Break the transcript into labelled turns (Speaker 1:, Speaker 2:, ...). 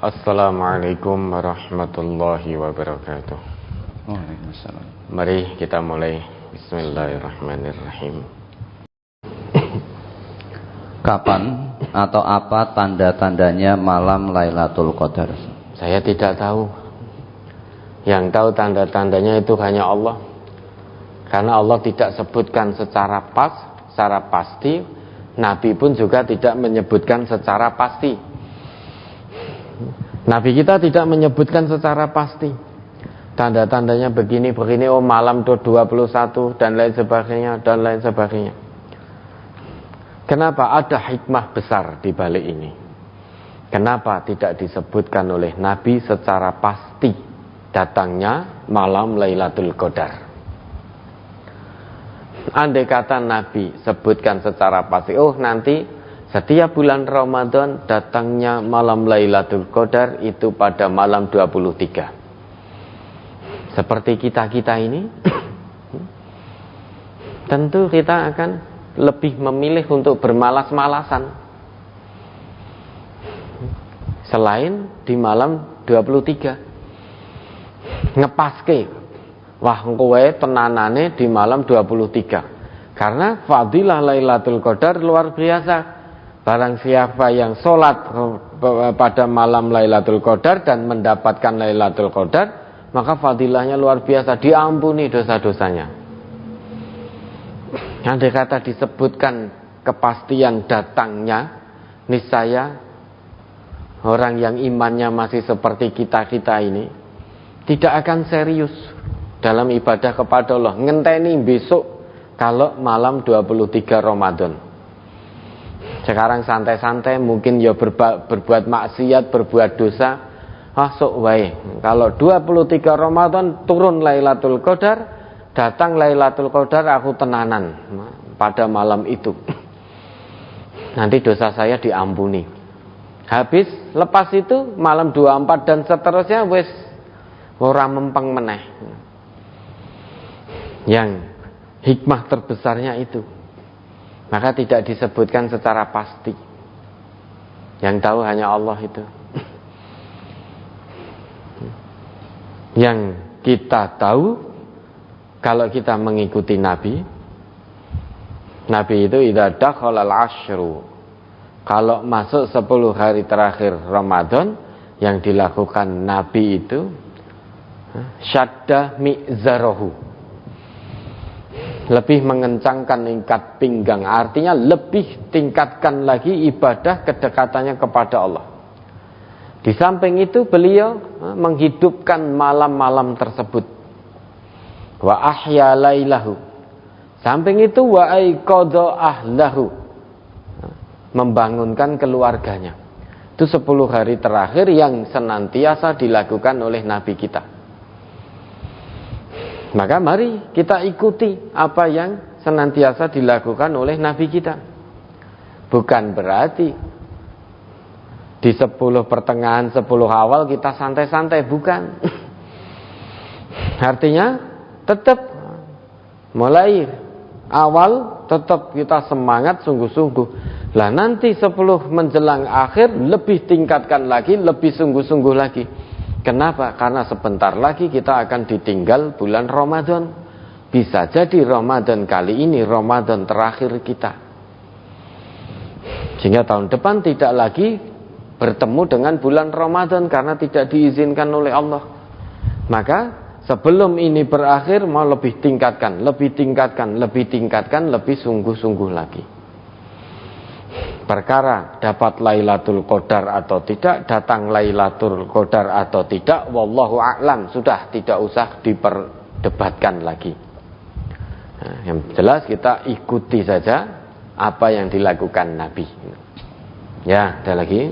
Speaker 1: Assalamualaikum warahmatullahi wabarakatuh.
Speaker 2: Waalaikumsalam.
Speaker 1: Mari kita mulai. Bismillahirrahmanirrahim.
Speaker 2: Kapan atau apa tanda-tandanya malam Lailatul Qadar?
Speaker 1: Saya tidak tahu. Yang tahu tanda-tandanya itu hanya Allah. Karena Allah tidak sebutkan secara pasti. Nabi pun juga tidak menyebutkan secara pasti. Nabi kita tidak menyebutkan secara pasti. Tanda-tandanya begini, oh malam 21 dan lain sebagainya. Kenapa ada hikmah besar di balik ini? Kenapa tidak disebutkan oleh Nabi secara pasti datangnya malam Lailatul Qadar? Andai kata Nabi sebutkan secara pasti, oh nanti setiap bulan Ramadan datangnya malam Lailatul Qadar itu pada malam 23. Seperti kita ini, tentu kita akan lebih memilih untuk bermalas-malasan selain di malam 23. Ngepaske, wah kowe tenanane di malam 23. Karena fadilah Lailatul Qadar luar biasa. Barang siapa yang sholat pada malam Lailatul Qadar dan mendapatkan Lailatul Qadar, maka fadilahnya luar biasa, diampuni dosa-dosanya. Andai kata disebutkan kepastian datangnya, niscaya orang yang imannya masih seperti kita ini tidak akan serius dalam ibadah kepada Allah. Ngenteni besok kalau malam 23 Ramadan. Sekarang santai-santai, mungkin ya berbuat maksiat, berbuat dosa. Sok wae. Kalau 23 Ramadan turun Lailatul Qadar, datang Lailatul Qadar aku tenanan pada malam itu. Nanti dosa saya diampuni. Habis lepas itu malam 24 dan seterusnya wis ora mempeng meneh. Yang hikmah terbesarnya itu. Maka tidak disebutkan secara pasti. Yang tahu hanya Allah itu. Yang kita tahu, kalau kita mengikuti Nabi itu idza dakhalal asyru, kalau masuk 10 hari terakhir Ramadan, yang dilakukan Nabi itu syadda mi'zarahu, lebih mengencangkan ikat pinggang, artinya lebih tingkatkan lagi ibadah kedekatannya kepada Allah. Di samping itu beliau menghidupkan malam-malam tersebut. Wa ahya lailahu. Samping itu wa aiqadha ahlahu, membangunkan keluarganya. Itu 10 hari terakhir yang senantiasa dilakukan oleh Nabi kita. Maka mari kita ikuti apa yang senantiasa dilakukan oleh Nabi kita. Bukan berarti di 10 pertengahan, 10 awal kita santai-santai, bukan. Artinya tetap mulai awal tetap kita semangat sungguh-sungguh. Lah nanti 10 menjelang akhir lebih tingkatkan lagi, lebih sungguh-sungguh lagi. Kenapa? Karena sebentar lagi kita akan ditinggal bulan Ramadan. Bisa jadi Ramadan kali ini Ramadan terakhir kita. Sehingga tahun depan tidak lagi bertemu dengan bulan Ramadan karena tidak diizinkan oleh Allah. Maka sebelum ini berakhir mau lebih tingkatkan, lebih sungguh-sungguh lagi. Perkara dapat Lailatul Qadar atau tidak, datang Lailatul Qadar atau tidak, wallahu a'lam, sudah tidak usah diperdebatkan lagi. Nah, yang jelas kita ikuti saja apa yang dilakukan Nabi. Ya, ada lagi.